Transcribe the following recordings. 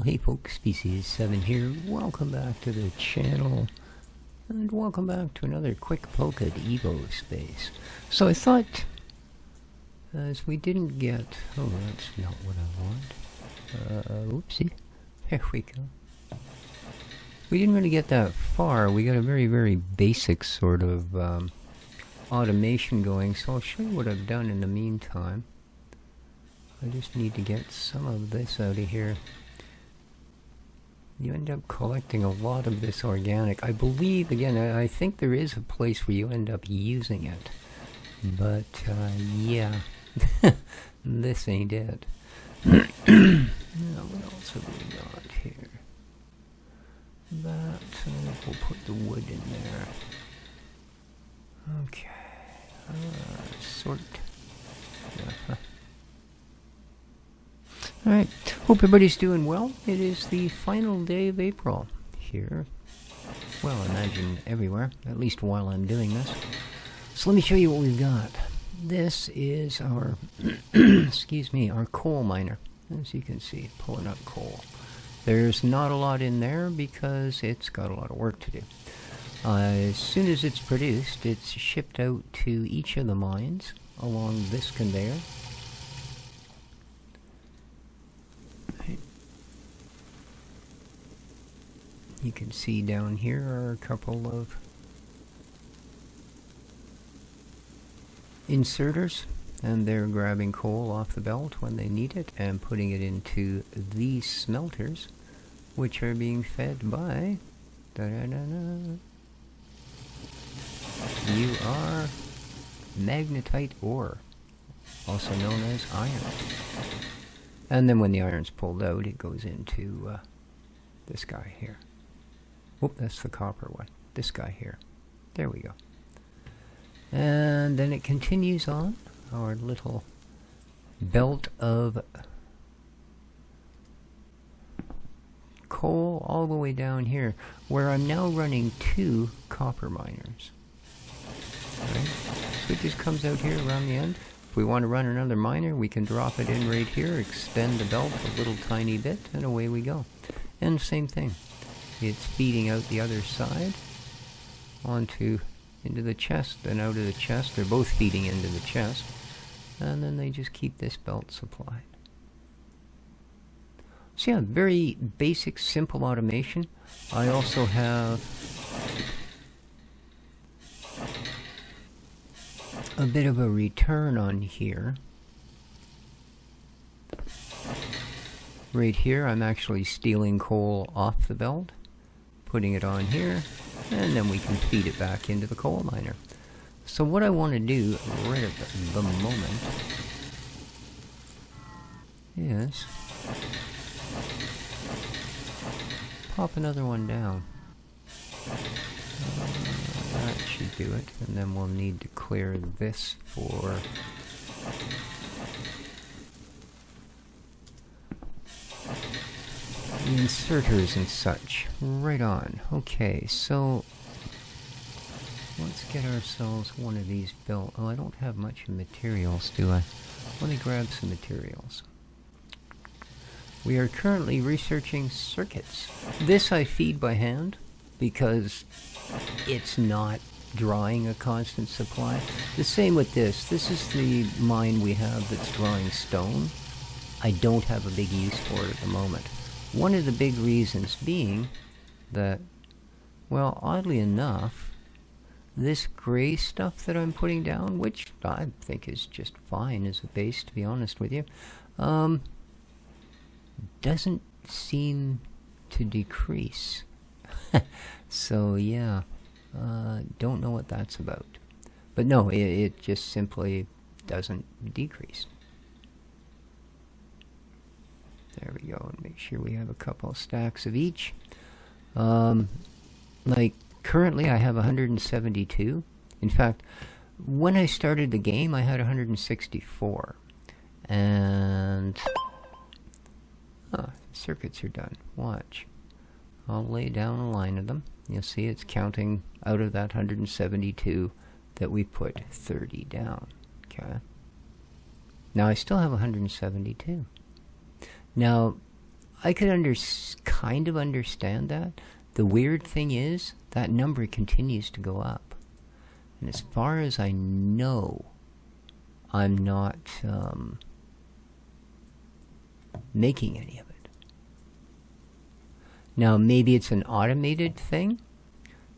hey folks, Species7 here. Welcome back to the channel, and welcome back to another quick poke at Evospace. So I thought, as we didn't get... Oh, that's not what I want. Oopsie. There we go. We didn't really get that far. We got a very, very basic sort of automation going, so I'll show you what I've done in the meantime. I just need to get some of this out of here. You end up collecting a lot of this organic. I believe, again, I think there is a place where you end up using it. But, yeah. This ain't it. Now, what else have we got here? That, we'll put the wood in there. Okay. Sort. Yeah. Alright, hope everybody's doing well. It is the final day of April here. Well, I imagine everywhere, at least while I'm doing this. So let me show you what we've got. This is our, excuse me, our coal miner. As you can see, pulling up coal. There's not a lot in there because it's got a lot of work to do. As soon as it's produced, it's shipped out to each of the mines along this conveyor. You can see down here are a couple of inserters, and they're grabbing coal off the belt when they need it and putting it into these smelters, which are being fed by you are magnetite ore, also known as iron. And then when the iron's pulled out, it goes into this guy here. Whoop, that's the copper one. This guy here. There we go. And then it continues on our little belt of coal all the way down here, where I'm now running 2 copper miners. Right? So it just comes out here around the end. If we want to run another miner, we can drop it in right here, extend the belt a little tiny bit, and away we go. And same thing. It's feeding out the other side into the chest and out of the chest. They're both feeding into the chest, and then they just keep this belt supplied. So yeah, very basic, simple automation. I also have a bit of a return on here. Right here, I'm actually stealing coal off the belt, putting it on here, and then we can feed it back into the coal miner. So what I want to do right at the moment is pop another one down. That should do it, and then we'll need to clear this for inserters and such. Right on. Okay, so let's get ourselves one of these built. Oh, I don't have much materials, do I? Let me grab some materials. We are currently researching circuits. This I feed by hand because it's not drawing a constant supply. The same with this. This is the mine we have that's drawing stone. I don't have a big use for it at the moment. One of the big reasons being that, well, oddly enough, this gray stuff that I'm putting down, which I think is just fine as a base, to be honest with you, doesn't seem to decrease. So yeah, don't know what that's about. But no, it just simply doesn't decrease. There we go, and make sure we have a couple of stacks of each. Like, currently I have 172. In fact, when I started the game, I had 164. And... circuits are done. Watch. I'll lay down a line of them. You'll see it's counting out of that 172 that we put 30 down. Okay. Now I still have 172. Now, I could kind of understand that. The weird thing is, that number continues to go up. And as far as I know, I'm not making any of it. Now, maybe it's an automated thing.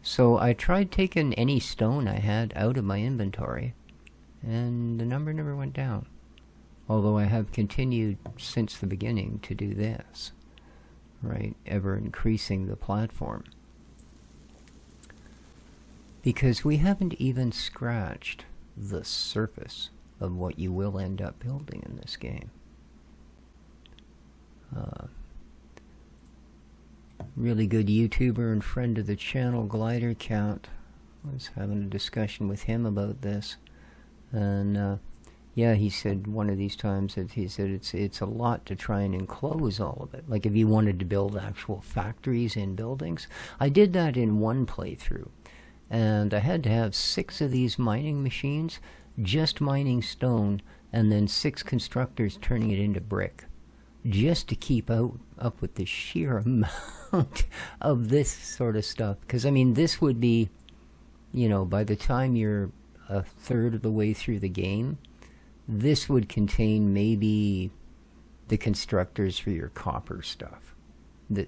So I tried taking any stone I had out of my inventory, and the number never went down. Although I have continued since the beginning to do this, right? Ever increasing the platform. Because we haven't even scratched the surface of what you will end up building in this game. Really good YouTuber and friend of the channel, Glider Count, was having a discussion with him about this. And yeah, he said one of these times that he said it's a lot to try and enclose all of it. Like if you wanted to build actual factories in buildings. I did that in one playthrough. And I had to have 6 of these mining machines, just mining stone, and then 6 constructors turning it into brick. Just to keep up with the sheer amount of this sort of stuff. Because, I mean, this would be, you know, by the time you're a third of the way through the game, this would contain maybe the constructors for your copper stuff.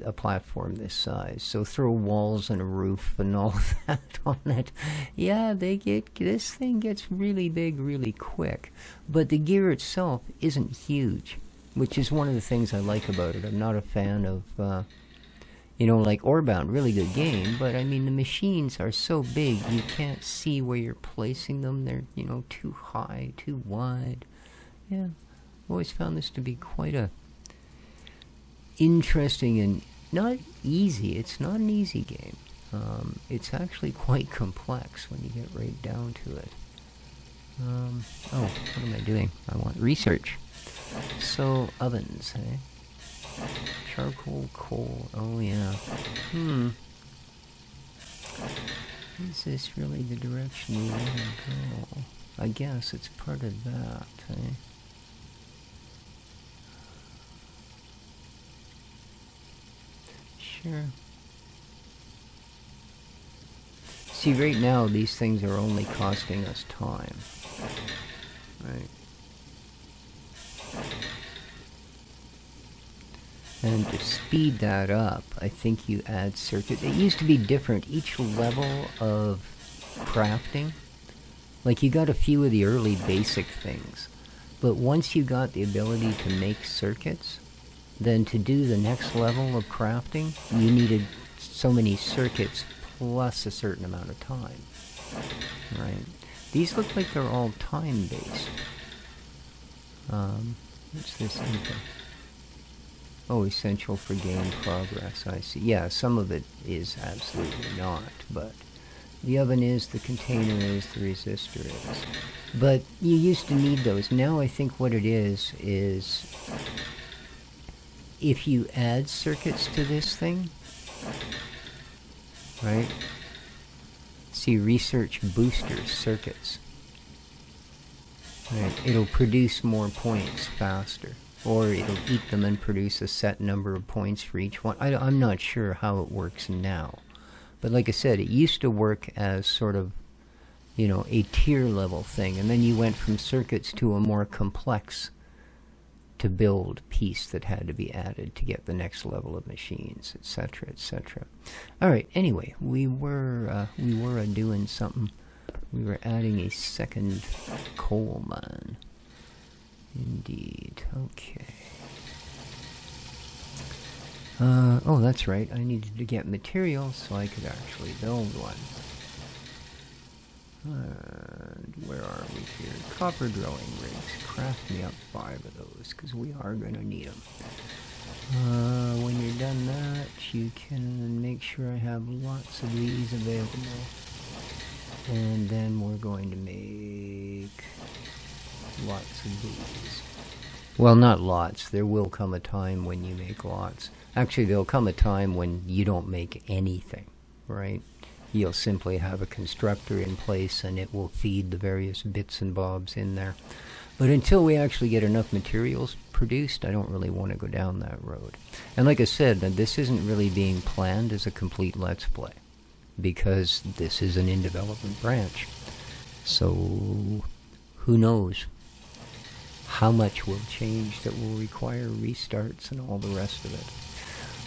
A platform this size. So throw walls and a roof and all of that on it. Yeah, this thing gets really big really quick. But the gear itself isn't huge, which is one of the things I like about it. I'm not a fan of, you know, like Orebound, really good game, but I mean the machines are so big you can't see where you're placing them. They're, you know, too high, too wide. Yeah, I've always found this to be quite a interesting and not easy. It's not an easy game. It's actually quite complex when you get right down to it. Oh, what am I doing? I want research. So, ovens, eh? Charcoal, coal, oh yeah. Is this really the direction you want to go? I guess it's part of that, eh? Sure. See, right now, these things are only costing us time. Right. And to speed that up, I think you add circuit. It used to be different. Each level of crafting, like you got a few of the early basic things, but once you got the ability to make circuits, then to do the next level of crafting, you needed so many circuits plus a certain amount of time. Right? These look like they're all time-based. What's this info? Oh, essential for game progress, I see. Yeah, some of it is absolutely not, but the oven is, the container is, the resistor is. But you used to need those. Now I think what it is if you add circuits to this thing, right? See, research boosters, circuits. Right, it'll produce more points faster. Or it'll eat them and produce a set number of points for each one. I'm not sure how it works now. But like I said, it used to work as sort of, you know, a tier level thing. And then you went from circuits to a more complex to build piece that had to be added to get the next level of machines, etc., etc. All right. Anyway, we were doing something. We were adding a second coal mine. Indeed. Okay. Oh, that's right. I needed to get materials so I could actually build one. Where are we here? Copper drilling rigs. Craft me up 5 of those, because we are going to need them. When you're done that, you can make sure I have lots of these available. And then we're going to make lots of these. Well, not lots. There will come a time when you make lots. Actually, there'll come a time when you don't make anything, right? You'll simply have a constructor in place and it will feed the various bits and bobs in there. But until we actually get enough materials produced, I don't really want to go down that road. And like I said, this isn't really being planned as a complete Let's Play, because this is an in-development branch. So, who knows how much will change that will require restarts and all the rest of it.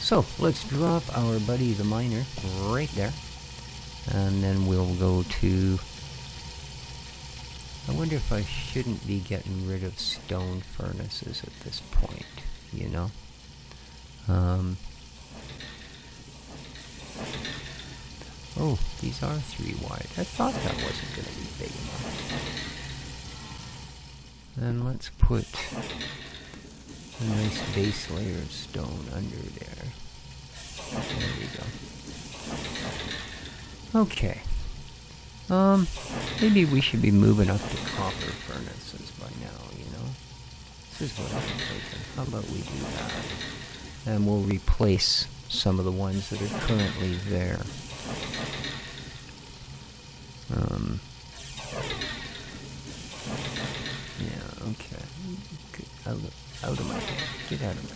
So, let's drop our buddy the miner right there. And then we'll go to... I wonder if I shouldn't be getting rid of stone furnaces at this point, you know? Oh, these are 3 wide. I thought that wasn't going to be big enough. Then let's put a nice base layer of stone under there. There we go. Okay. Maybe we should be moving up to copper furnaces by now, you know? This is what I'm thinking. How about we do that? And we'll replace some of the ones that are currently there. Yeah, okay. Get out of my way. Get out of my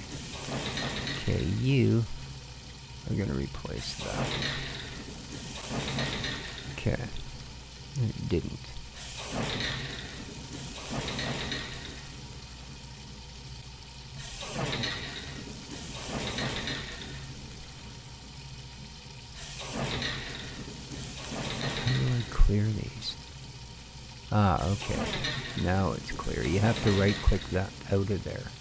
way. Okay, you are gonna replace that. Okay. It didn't. How do I clear these? Ah, okay. Now it's clear. You have to right-click that out of there.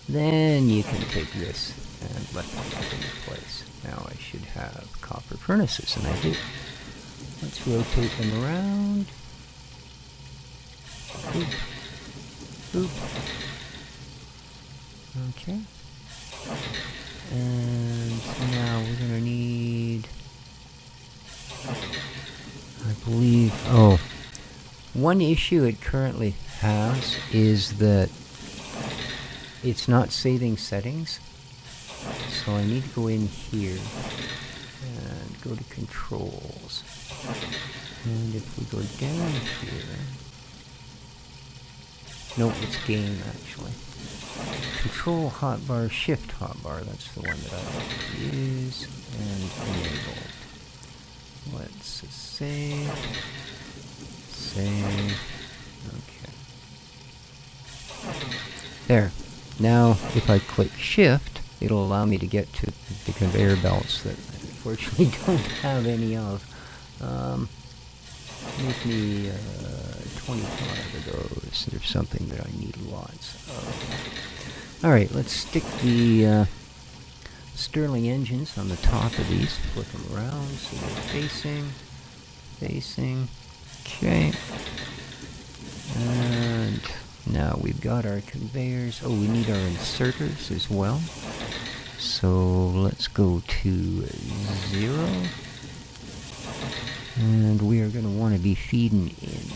Then you can take this and left click into place. Now I should have copper furnaces, and I do. Let's rotate them around. Oop. Oop. Okay. And now we're gonna need... I believe... Oh. One issue it currently has is that it's not saving settings. So I need to go in here and go to controls. And if we go down here... Nope, it's game actually. Control hotbar, shift hotbar, that's the one that I like to use. And enable. Let's save. Save. Okay. There. Now, if I click shift, it'll allow me to get to the conveyor belts that I unfortunately don't have any of. Make me 25 of those. There's something that I need lots of. Alright, let's stick the Stirling engines on the top of these. Flip them around so they're facing. Okay. And now we've got our conveyors. Oh, we need our inserters as well. So let's go to 0. And we are going to want to be feeding in.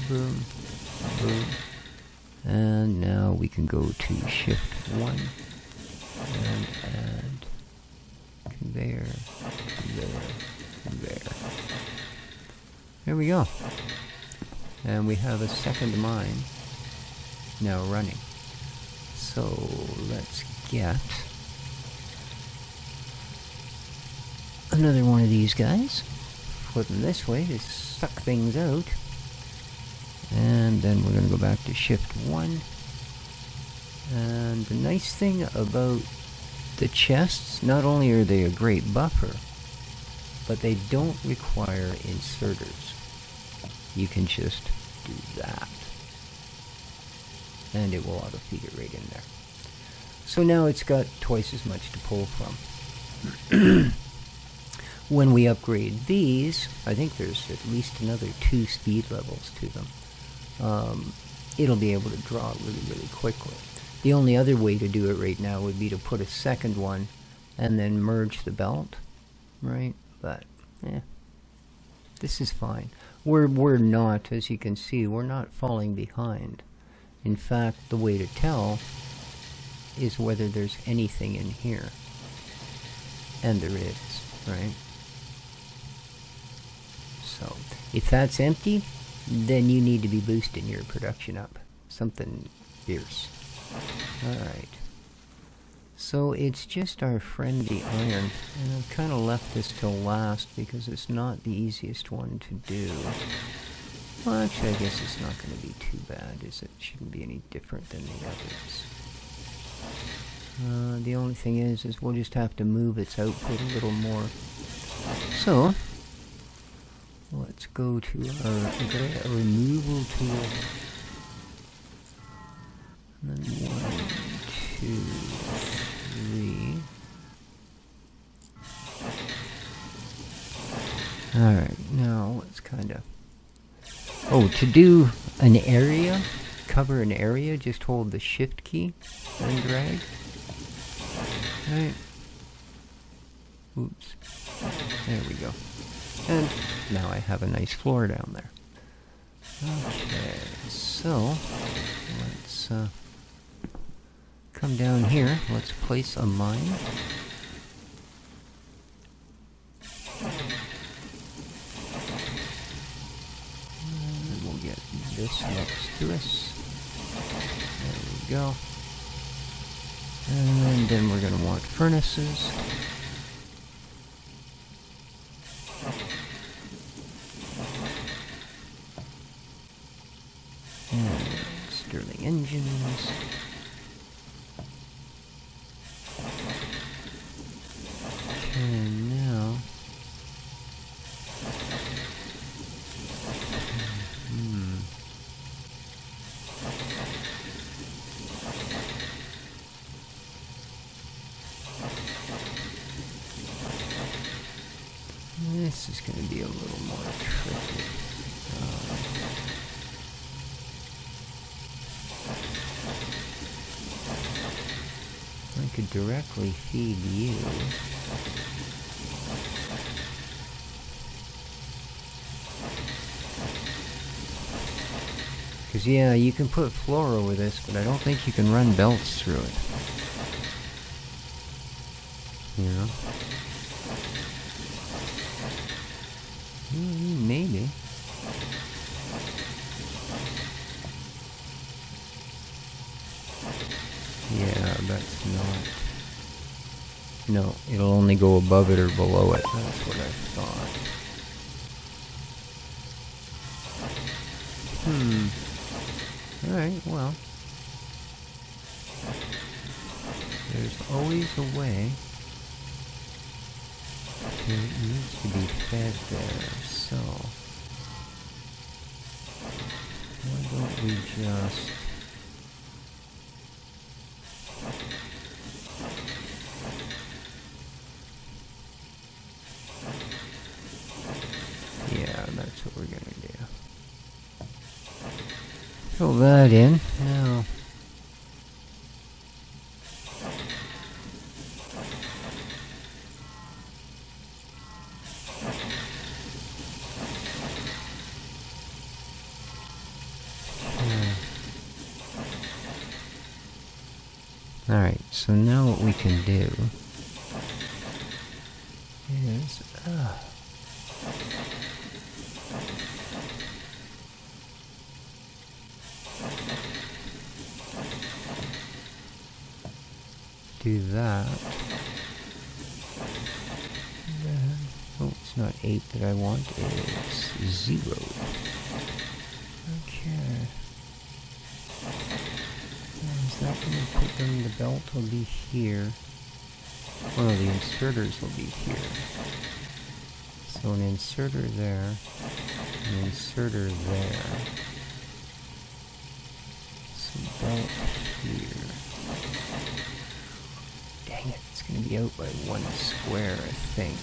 Boom, boom. And now we can go to shift 1 and add conveyor, conveyor. There we go. And we have a second mine now running. So let's get another one of these guys. Flip them this way to suck things out. And then we're going to go back to shift 1. And the nice thing about the chests, not only are they a great buffer, but they don't require inserters. You can just do that. And it will auto-feed it right in there. So now it's got twice as much to pull from. When we upgrade these, I think there's at least another 2 speed levels to them. It'll be able to draw really, really quickly. The only other way to do it right now would be to put a second one and then merge the belt, right? But, this is fine. We're not, as you can see, we're not falling behind. In fact, the way to tell is whether there's anything in here. And there is, right? So, if that's empty, then you need to be boosting your production up. Something fierce. Alright. So it's just our friend the iron, and I've kind of left this till last because it's not the easiest one to do. Well, actually, I guess it's not going to be too bad, is it? Shouldn't be any different than the others. The only thing is we'll just have to move its output a little more. So, let's go to our removal tool. And then 1, 2, 3. Alright, now let's kind of... Oh, to do an area, cover an area, just hold the shift key and drag. Right. Oops. There we go. And now I have a nice floor down there. Okay, so let's come down here. Let's place a mine. And we'll get this next to us. There we go. And then we're going to want furnaces. And Stirling engines. And now... This is going to be a little more tricky. I could directly feed you. Because, yeah, you can put floor over this, but I don't think you can run belts through it. You know? Maybe. Yeah, that's not... No, it'll only go above it or below it. That's what I thought. Alright, well. There's always a way. It needs to be fed there, so... Why don't we just... Yeah, that's what we're gonna do. Fill that in. Now... Alright, so now what we can do is... do that. Then, oh, it's not 8 that I want, it's 0. Okay. Is that going to put them, the belt will be here. Oh, the inserters will be here. So an inserter there, an inserter there. Some belt here. Dang it, it's going to be out by 1 square, I think.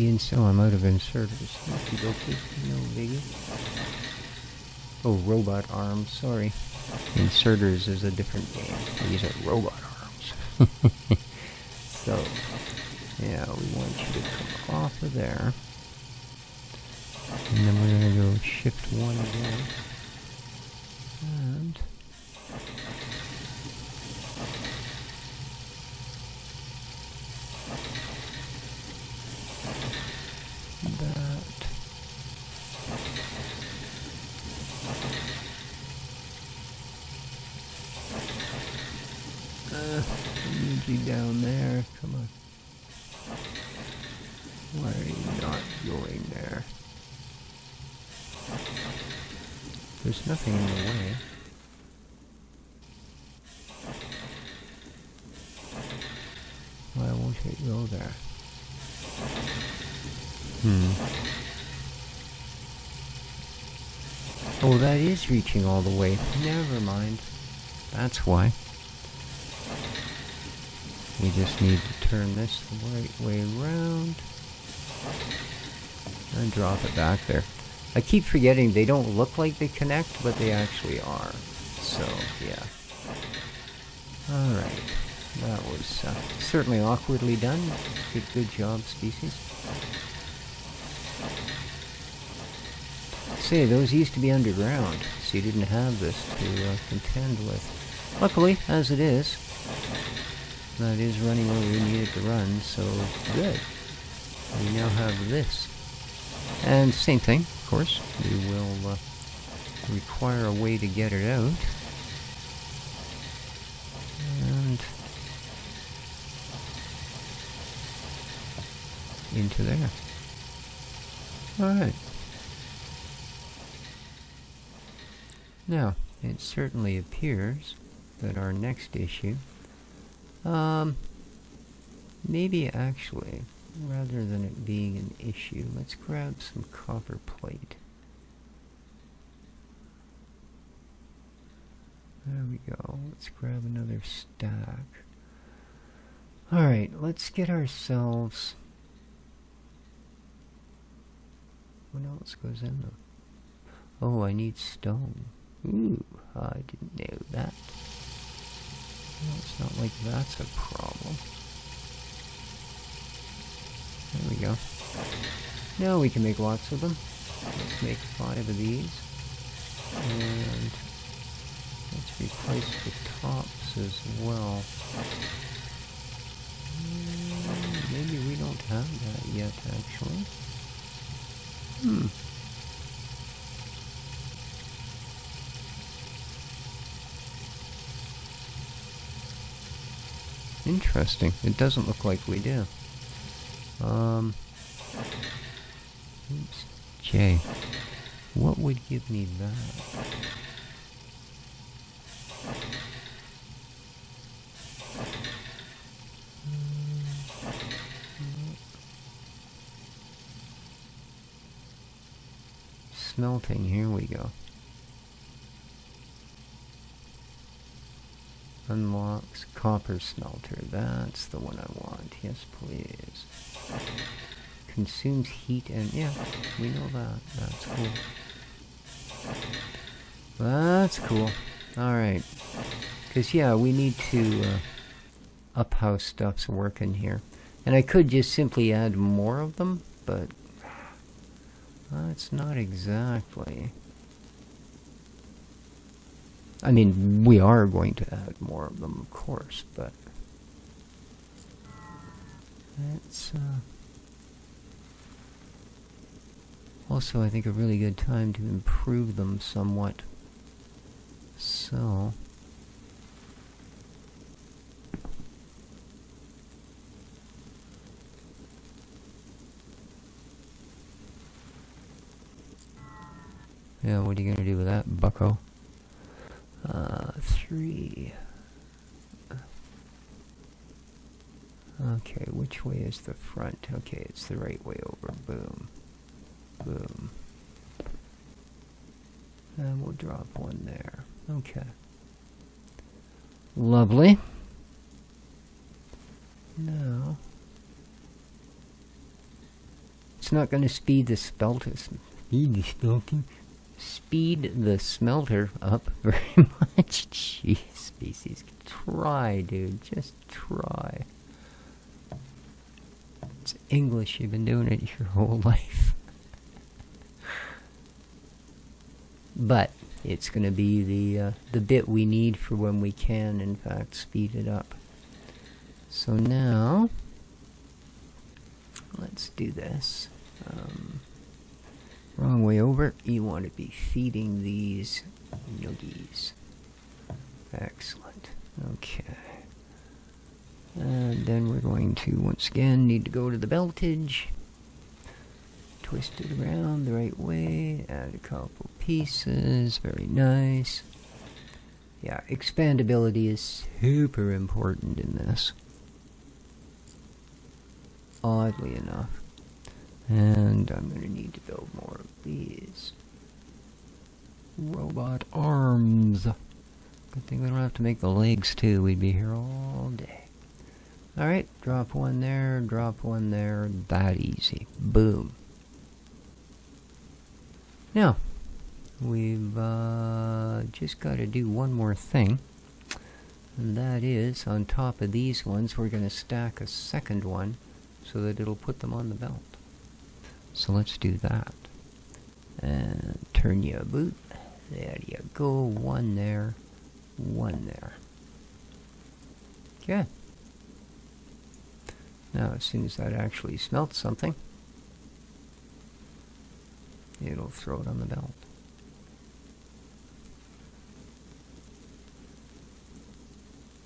Being so, I'm out of inserters. Okey-dokey, no biggie. Oh, robot arms, sorry. Inserters is a different game. These are robot arms. So, yeah, we want you to come off of there. And then we're going to go shift 1 again. And that. I need you down there. Come on. Why are you not going there? There's nothing in the way. Why won't it go there? Oh, that is reaching all the way. Never mind. That's why. We just need to turn this the right way around. And drop it back there. I keep forgetting they don't look like they connect, but they actually are. So, yeah. Alright. That was certainly awkwardly done. Good job, species. Say, those used to be underground, so you didn't have this to contend with. Luckily, as it is, that is running where we need it to run, so good. We now have this. And same thing, of course. We will require a way to get it out. And into there. Alright. Now, it certainly appears that our next issue, maybe actually, rather than it being an issue, let's grab some copper plate. There we go. Let's grab another stack. Alright, let's get ourselves... What else goes in them? Oh, I need stone. Ooh, I didn't know that. Well, it's not like that's a problem. There we go. Now we can make lots of them. Let's make 5 of these. And let's replace the tops as well. Maybe we don't have that yet, actually. Interesting. It doesn't look like we do. Oops. J. What would give me that? Smelting, here we go. Unlocks copper smelter. That's the one I want. Yes, please. Consumes heat and... yeah, we know that. That's cool. That's cool. Alright. Because, yeah, we need to up how stuff's working here. And I could just simply add more of them, but... it's not exactly... I mean, we are going to add more of them, of course, but... it's, also, I think, a really good time to improve them somewhat. So... yeah, what are you gonna do with that, bucko? 3. Okay, which way is the front? Okay, it's the right way over. Boom. Boom. And we'll drop one there. Okay. Lovely. Now... it's not going to speed the smelter. Speed the smelter up very much. Jeez, species. Try, dude. Just try. It's English. You've been doing it your whole life. But it's going to be the bit we need for when we can, in fact, speed it up. So now, let's do this. Wrong way over. You want to be feeding these noogies. Excellent. Okay. And then we're going to, once again, need to go to the beltage. Twist it around the right way. Add a couple pieces. Very nice. Yeah, expandability is super important in this. Oddly enough. And I'm going to need to build more of these robot arms. Good thing we don't have to make the legs too. We'd be here all day. Alright, drop one there, drop one there. That easy. Boom. Now, we've just got to do one more thing. And that is, on top of these ones, we're going to stack a second one so that it'll put them on the belt. So let's do that. And turn you a boot. There you go. One there. One there. Okay. Now, as soon as that actually smelts something, it'll throw it on the belt.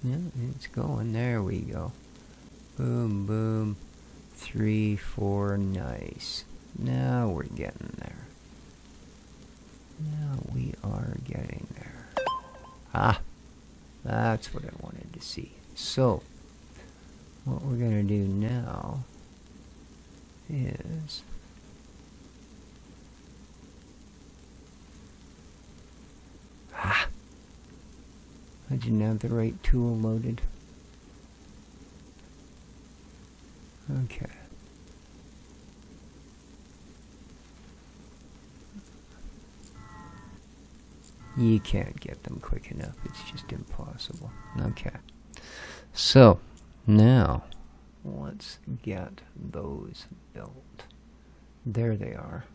Yeah, it's going. There we go. Boom, boom. 3, 4, nice. Now we're getting there. Now we are getting there. Ah, that's what I wanted to see. So, what we're going to do now is I didn't have the right tool loaded. Okay. You can't get them quick enough. It's just impossible. Okay. So, now, let's get those built. There they are.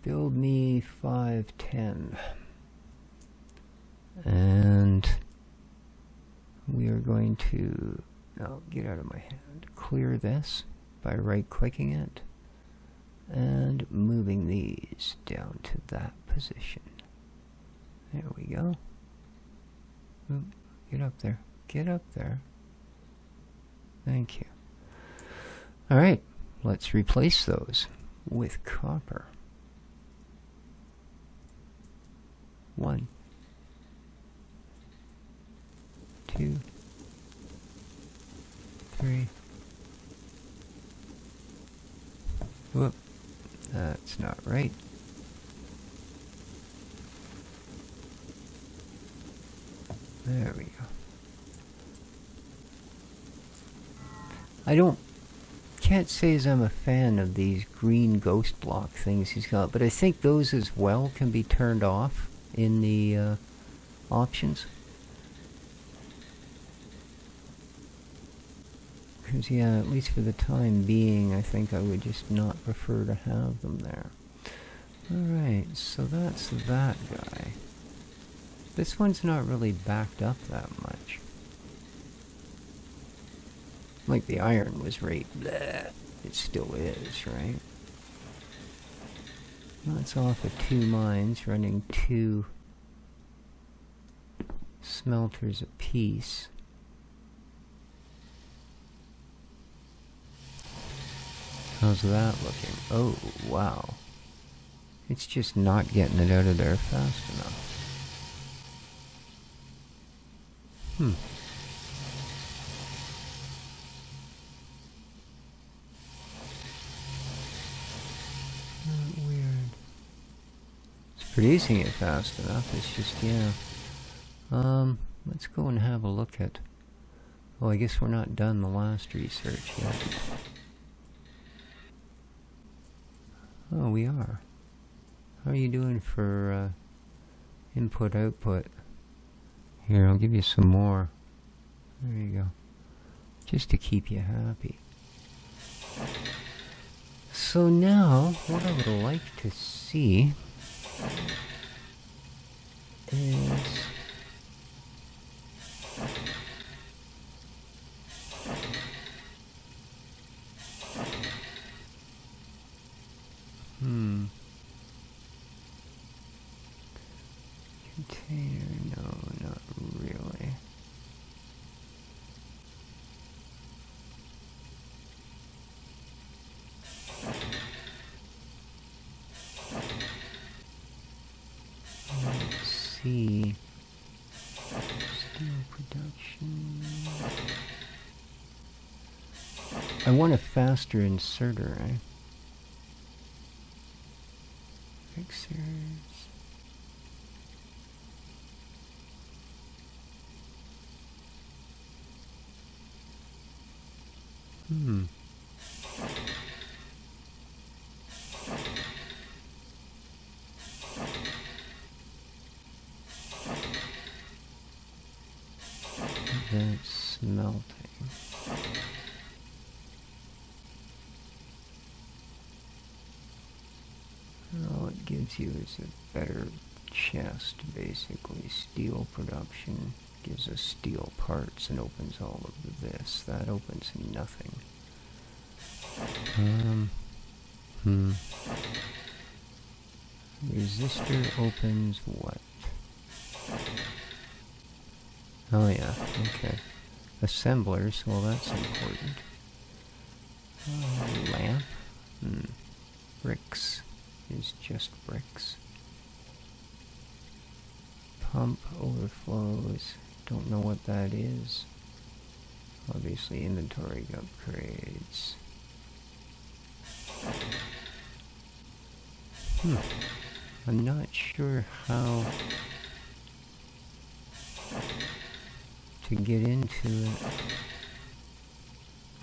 Build me 510. And we are going to, now get out of my hand, clear this by right-clicking it and moving these down to that position. There we go. Oop, get up there. Get up there. Thank you. Alright, let's replace those with copper. 1, 2, 3. Whoop, that's not right. There we go. Can't say as I'm a fan of these green ghost block things he's got, but I think those as well can be turned off in the options. Because, yeah, at least for the time being, I think I would just not prefer to have them there. Alright, so that's that guy. This one's not really backed up that much. Like the iron was right, bleh. It still is, right? That's off of 2 mines, running 2 smelters apiece. How's that looking? Oh, wow. It's just not getting it out of there fast enough. Weird. It's producing it fast enough, it's just, yeah. Let's go and have a look at... Oh, I guess we're not done the last research yet. Oh, we are. How are you doing for input output? Here, I'll give you some more. There you go. Just to keep you happy. So now, what I would like to see is container, no, not really. Let's see. Steel production. I want a faster inserter, eh? Fixers. That's smelting. All it gives you is a better chest, basically. Steel production gives us steel parts and opens all of this. That opens nothing. Resistor opens what? Oh yeah, okay. Assemblers, well that's important. Lamp? Bricks is just bricks. Pump overflows, don't know what that is. Obviously inventory upgrades. I'm not sure how to get into it.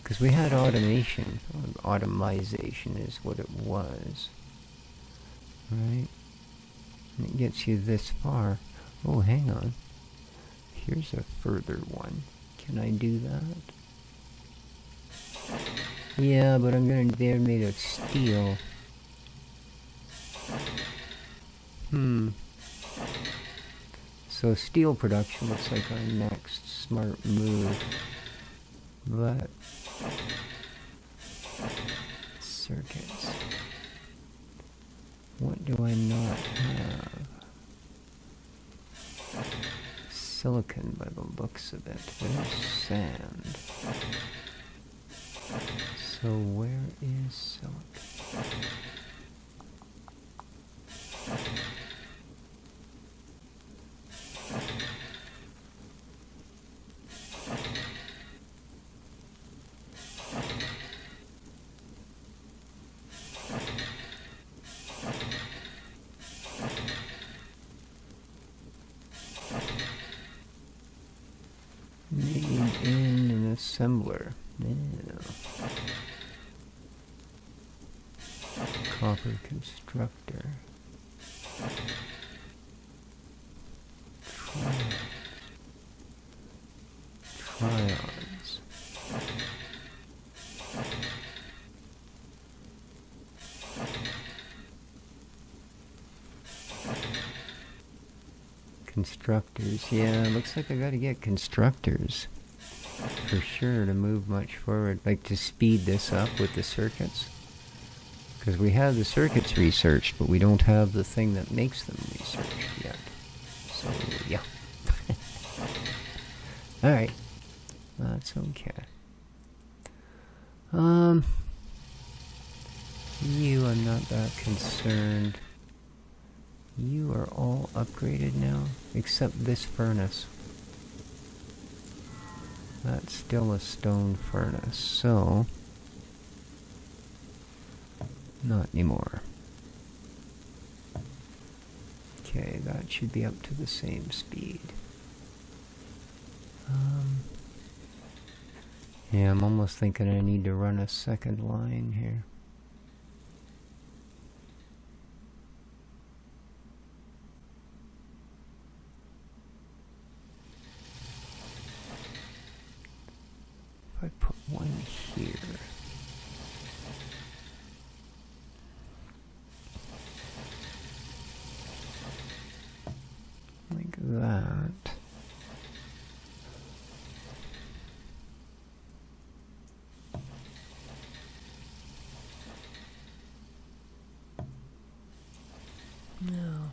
Because we had automation. Automization is what it was. Right? And it gets you this far. Oh, hang on. Here's a further one. Can I do that? Yeah, but I'm gonna... They're made of steel. So steel production looks like our next smart move. But... circuits. What do I not have? Silicon by the looks of it. There's sand. So where is silicon? Made in an assembler. Yeah. Copper constructor. Trions. Constructors. Yeah, looks like I gotta get constructors. For sure, to move much forward. Like to speed this up with the circuits. Because we have the circuits researched, but we don't have the thing that makes them researched yet. So, yeah. Alright. That's okay. You, I'm not that concerned. You are all upgraded now, except this furnace. That's still a stone furnace, so... not anymore. Okay, that should be up to the same speed. Yeah, I'm almost thinking I need to run a second line here. that. Now,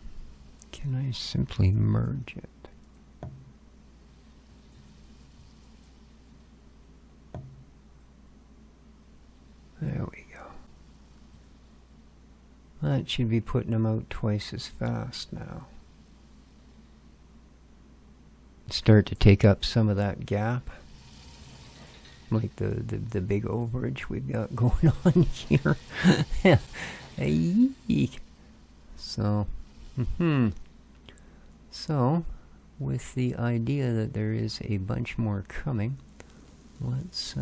can I simply merge it? There we go. That should be putting them out twice as fast now. Start to take up some of that gap. Like the big overage we've got going on here. So, so, with the idea that there is a bunch more coming, let's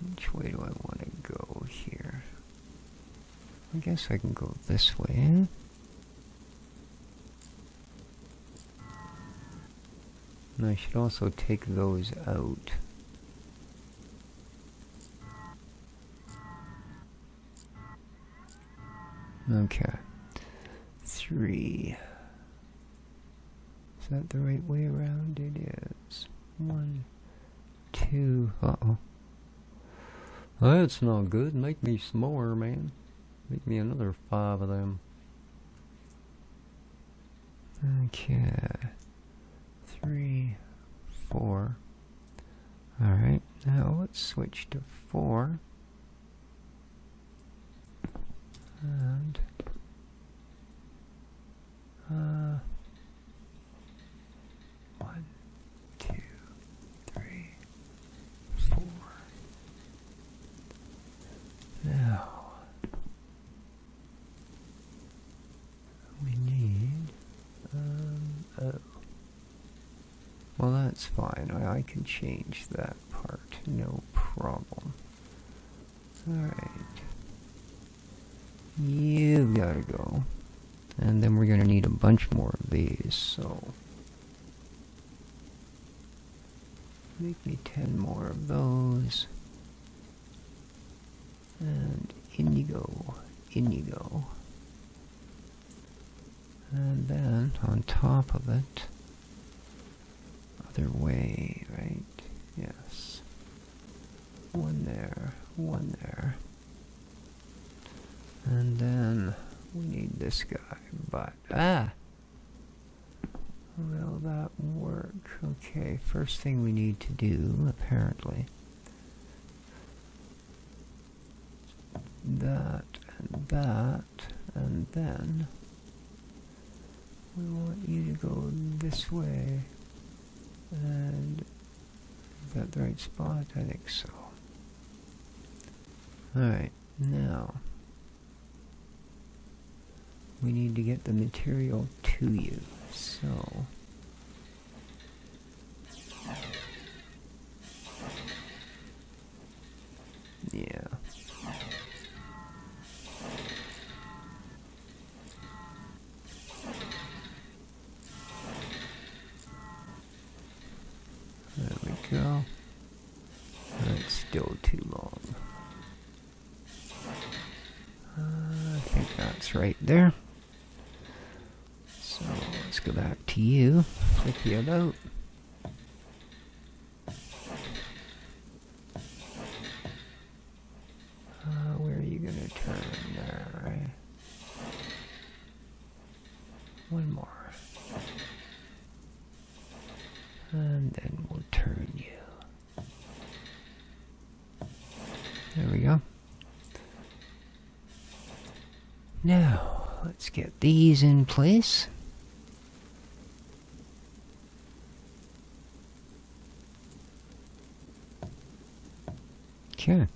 which way do I want to go here? I guess I can go this way. And I should also take those out. Okay. 3. Is that the right way around? It is. 1, 2. Uh-oh. That's not good. Make me some more, man. Make me another 5 of them. Okay. 3, 4. Alright, now let's switch to 4. And 1, 2, 3, 4. Now we need oh. Well, that's fine. I can change that part, no problem. Alright. You've got to go. And then we're going to need a bunch more of these, so make me 10 more of those. And in you go, in you go. And then, on top of it, other way, right? Yes. 1 there, 1 there. And then, we need this guy, but, will that work? Okay, first thing we need to do, apparently, that, and then we want you to go this way, and is that the right spot? I think so. Alright, now we need to get the material to you, so yeah. There we go. That's still too long. I think that's right there. So let's go back to you. Flip you about. Where are you gonna turn there? Right? One more. And then we'll turn you. There we go. Now, let's get these in place. Okay.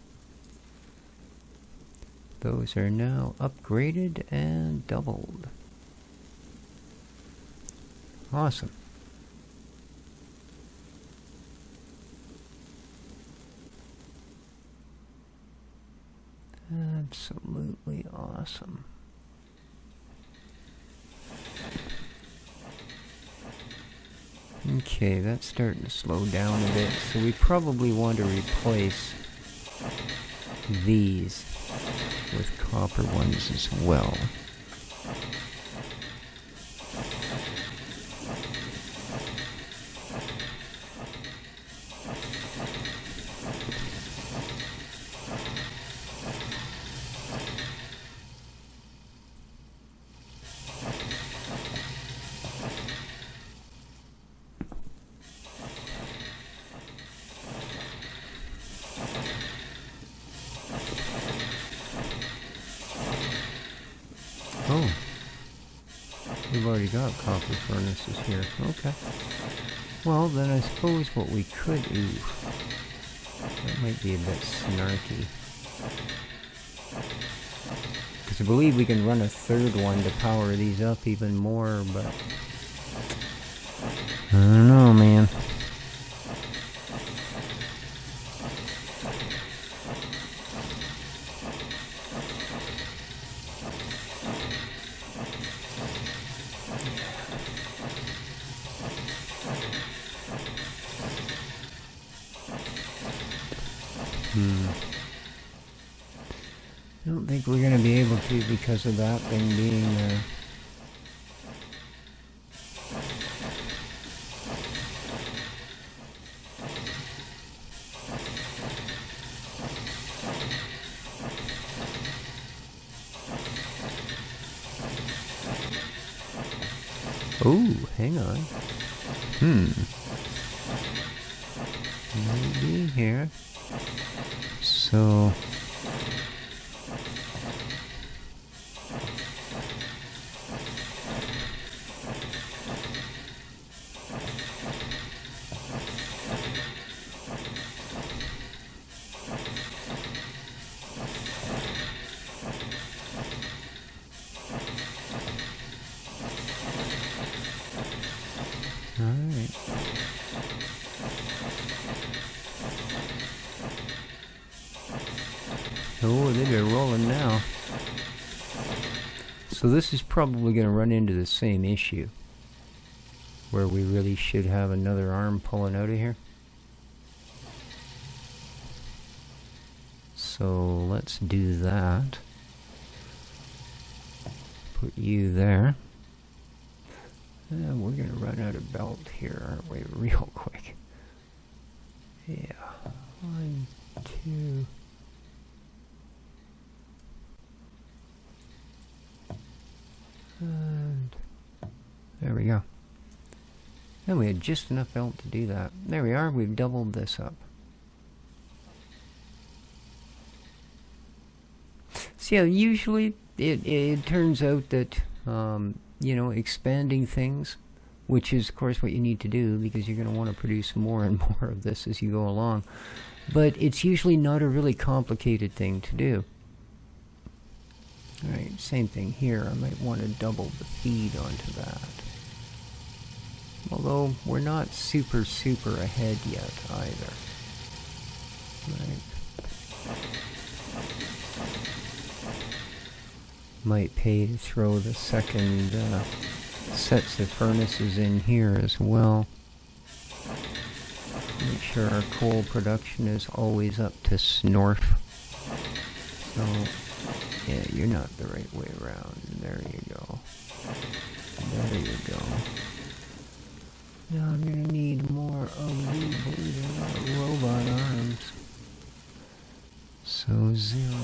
Those are now upgraded and doubled. Awesome. Absolutely awesome. Okay, that's starting to slow down a bit, so we probably want to replace these with copper ones as well. Oh, we've already got copper furnaces here. Okay. Well, then I suppose what we could do, that might be a bit snarky. Because I believe we can run a third one to power these up even more, but I don't know, man. I don't think we're going to be able to because of that thing being there. Oh, hang on. Maybe here. So... Alright. Oh, they're rolling now. So this is probably going to run into the same issue, where we really should have another arm pulling out of here. So let's do that. Put you there. We're going to run out of belt here, aren't we? Real quick. Yeah. 1, 2. And there we go. And we had just enough belt to do that. There we are. We've doubled this up. So yeah, usually it turns out that you know, expanding things, which is of course what you need to do because you're going to want to produce more and more of this as you go along. But it's usually not a really complicated thing to do. Alright, same thing here. I might want to double the feed onto that. Although we're not super ahead yet either. Right. Might pay to throw the second sets of furnaces in here as well. Make sure our coal production is always up to snorf. So, yeah, you're not the right way around. There you go. There you go. Now I'm gonna need more of these, believe it or not, robot arms. So 0.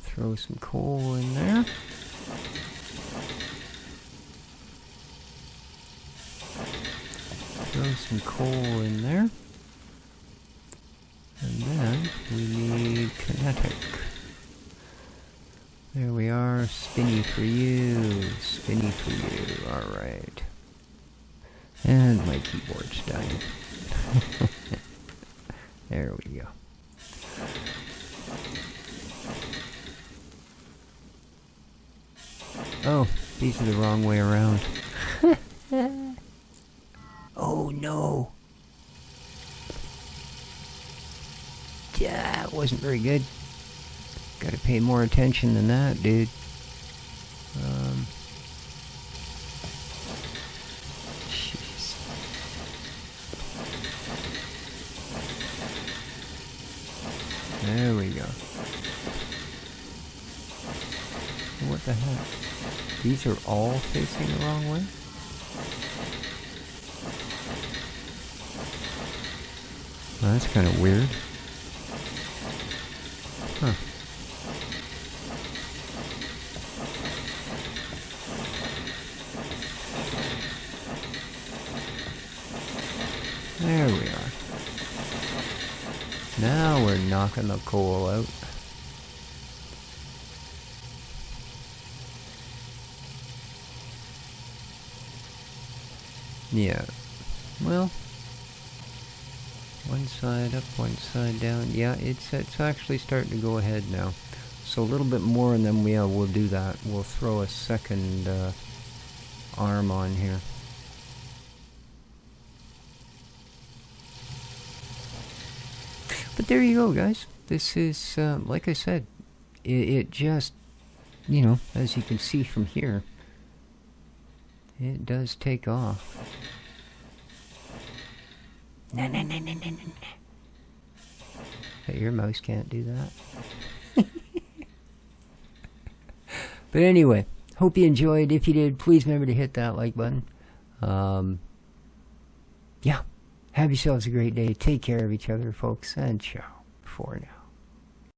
Throw some coal in there. Throw some coal in there. And then we need kinetic. There we are. Spinny for you. Spinny for you. Alright. And my keyboard's dying. There we go. Oh, these are the wrong way around. Oh no. Yeah, it wasn't very good. Gotta pay more attention than that, dude. Jeez. There we go. What the heck? These are all facing the wrong way? Well, that's kind of weird. Huh. There we are. Now we're knocking the coal out. Yeah. Well, one side up, one side down. Yeah, it's actually starting to go ahead now. So a little bit more, and then we'll do that. We'll throw a second arm on here. But there you go, guys. This is, like I said, it just, you know, as you can see from here, it does take off. No. But your mouse can't do that. But anyway, hope you enjoyed. If you did, please remember to hit that like button. Yeah. Have yourselves a great day. Take care of each other, folks, and ciao for now.